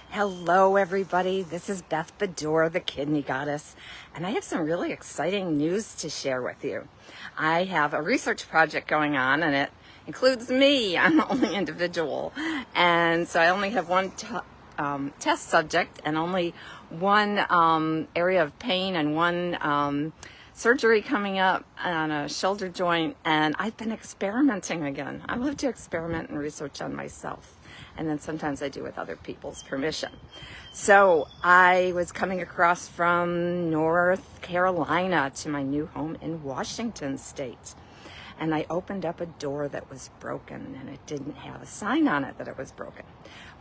Hello, everybody. This is Beth Bador, the Kidney Goddess, and I have some really exciting news to share with you. I have a research project going on, and it includes me. I'm the only individual, and so I only have one test subject and only one area of pain and one surgery coming up on a shoulder joint, and I've been experimenting again. I love to experiment and research on myself, and then sometimes I do with other people's permission. So I was coming across from North Carolina to my new home in Washington State, and I opened up a door that was broken, and it didn't have a sign on it that it was broken.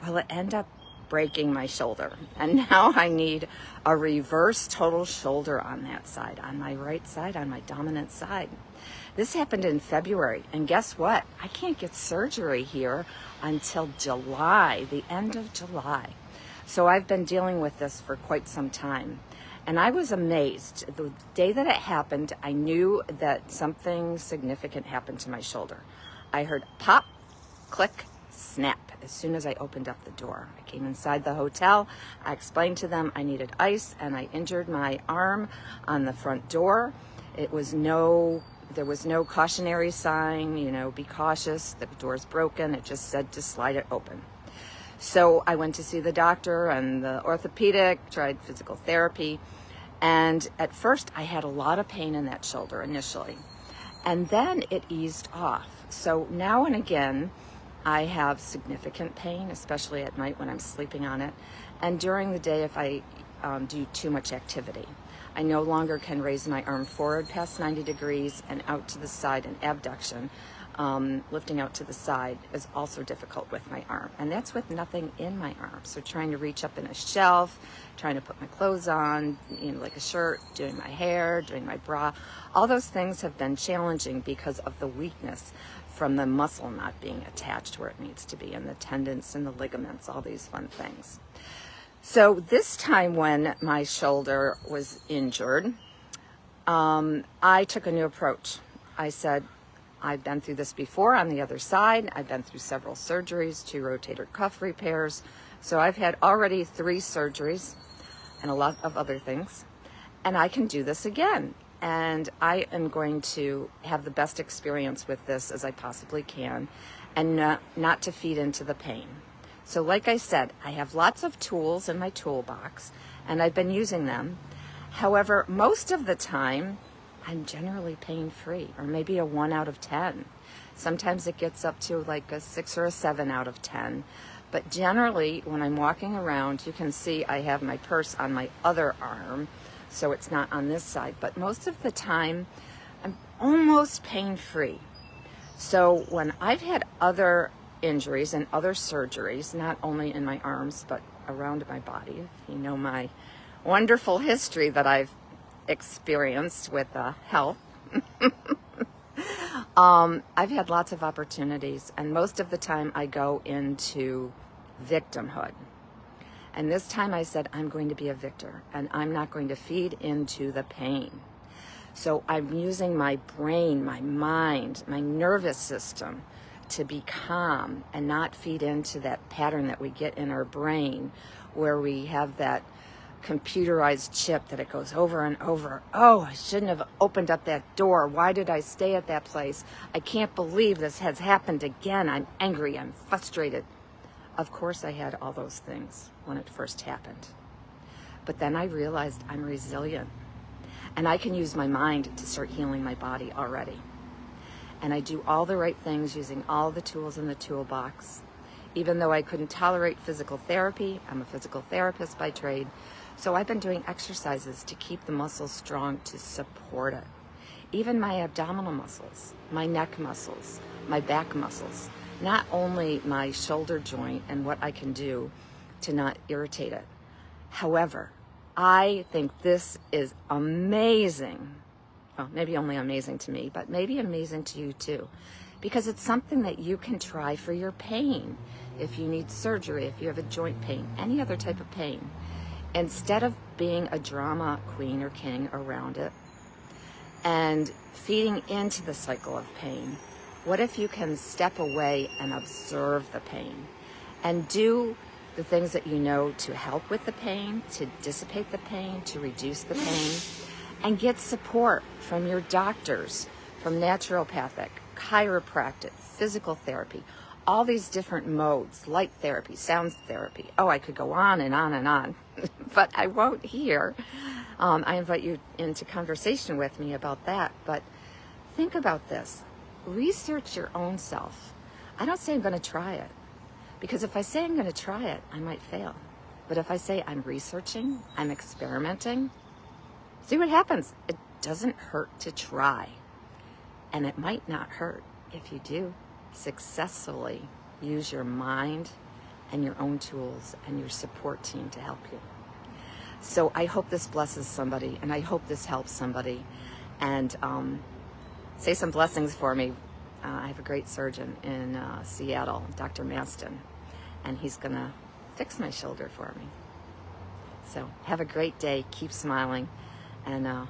Well, it ended up breaking my shoulder, and now I need a reverse total shoulder on that side, on my right side, on my dominant side. This happened in February, and guess what? I can't get surgery here until July, the end of July. So I've been dealing with this for quite some time, and I was amazed. The day that it happened, I knew that something significant happened to my shoulder. I heard pop, click, snap as soon as I opened up the door. I came inside the hotel. I explained to them I needed ice, and I injured my arm on the front door. There was no cautionary sign, be cautious, the door's broken. It just said to slide it open. So I went to see the doctor and the orthopedic, tried physical therapy, and at first I had a lot of pain in that shoulder initially, and then it eased off. So now and again, I have significant pain, especially at night when I'm sleeping on it, and during the day if I do too much activity. I no longer can raise my arm forward past 90 degrees and out to the side, and abduction, lifting out to the side, is also difficult with my arm, and that's with nothing in my arm. So trying to reach up in a shelf, trying to put my clothes on, like a shirt, doing my hair, doing my bra, all those things have been challenging because of the weakness from the muscle not being attached where it needs to be, and the tendons and the ligaments, all these fun things. So this time when my shoulder was injured, I took a new approach. I said, I've been through this before on the other side. I've been through several surgeries, 2 rotator cuff repairs. So I've had already 3 surgeries and a lot of other things, and I can do this again. And I am going to have the best experience with this as I possibly can, and not to feed into the pain. So like I said, I have lots of tools in my toolbox, and I've been using them. However, most of the time, I'm generally pain-free, or maybe a 1 out of 10. Sometimes it gets up to like a 6 or a 7 out of 10. But generally, when I'm walking around, you can see I have my purse on my other arm, so it's not on this side. But most of the time, I'm almost pain-free. So when I've had other injuries and other surgeries, not only in my arms, but around my body, if you know my wonderful history that I've experienced with health, I've had lots of opportunities, and most of the time I go into victimhood. And this time I said, I'm going to be a victor, and I'm not going to feed into the pain. So I'm using my brain, my mind, my nervous system to be calm and not feed into that pattern that we get in our brain where we have that computerized chip that it goes over and over. Oh, I shouldn't have opened up that door. Why did I stay at that place? I can't believe this has happened again. I'm angry. I'm frustrated. Of course, I had all those things when it first happened. But then I realized I'm resilient, and I can use my mind to start healing my body already. And I do all the right things using all the tools in the toolbox. Even though I couldn't tolerate physical therapy, I'm a physical therapist by trade, so I've been doing exercises to keep the muscles strong to support it. Even my abdominal muscles, my neck muscles, my back muscles, not only my shoulder joint and what I can do to not irritate it. However, I think this is amazing. Well, maybe only amazing to me, but maybe amazing to you too, because it's something that you can try for your pain. If you need surgery, if you have a joint pain, any other type of pain, instead of being a drama queen or king around it and feeding into the cycle of pain, what if you can step away and observe the pain and do the things that you know to help with the pain, to dissipate the pain, to reduce the pain, and get support from your doctors, from naturopathic, chiropractic, physical therapy, all these different modes, light therapy, sound therapy. Oh, I could go on and on and on, but I won't here. I invite you into conversation with me about that, but think about this. Research your own self. I don't say I'm going to try it, because if I say I'm going to try it, I might fail. But if I say I'm researching, I'm experimenting, see what happens. It doesn't hurt to try. And it might not hurt if you do successfully use your mind and your own tools and your support team to help you. So I hope this blesses somebody, and I hope this helps somebody. And say some blessings for me. I have a great surgeon in Seattle, Dr. Maston, and he's going to fix my shoulder for me. So have a great day. Keep smiling, and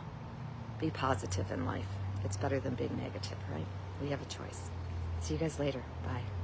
be positive in life. It's better than being negative, right? We have a choice. See you guys later. Bye.